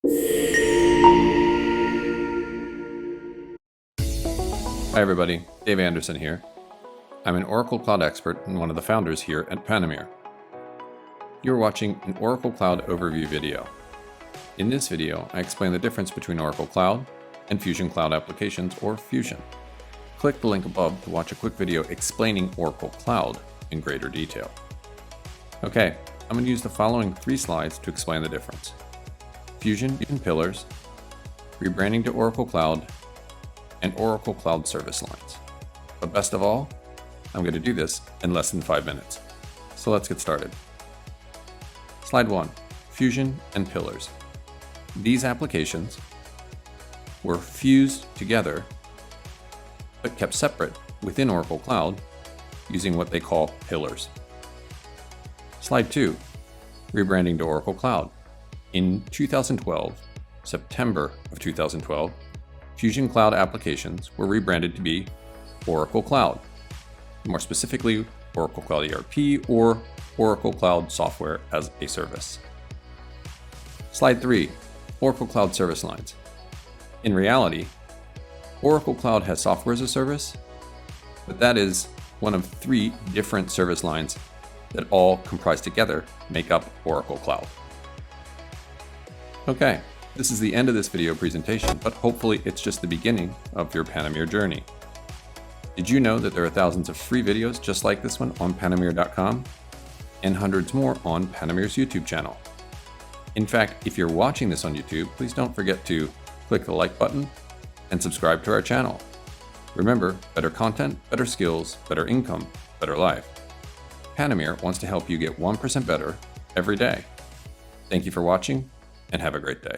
Hi everybody, Dave Andersen here. I'm an Oracle Cloud expert and one of the founders here at Panameer. You're watching an Oracle Cloud overview video. In this video, I explain the difference between Oracle Cloud and Fusion Cloud Applications, or Fusion. Click the link above to watch a quick video explaining Oracle Cloud in greater detail. Okay, I'm going to use the following 3 slides to explain the difference. Fusion and pillars, rebranding to Oracle Cloud, and Oracle Cloud service lines. But best of all, I'm going to do this in less than 5 minutes. So let's get started. Slide 1, Fusion and pillars. These applications were fused together but kept separate within Oracle Cloud using what they call pillars. Slide 2, rebranding to Oracle Cloud. In 2012, September of 2012, Fusion Cloud applications were rebranded to be Oracle Cloud, more specifically Oracle Cloud ERP or Oracle Cloud Software as a Service. Slide 3, Oracle Cloud service lines. In reality, Oracle Cloud has software as a service, but that is one of 3 different service lines that all comprised together make up Oracle Cloud. Okay. This is the end of this video presentation, but hopefully it's just the beginning of your Panameer journey. Did you know that there are thousands of free videos just like this one on Panameer.com and hundreds more on Panameer's YouTube channel? In fact, if you're watching this on YouTube, please don't forget to click the like button and subscribe to our channel. Remember, better content, better skills, better income, better life. Panameer wants to help you get 1% better every day. Thank you for watching and have a great day.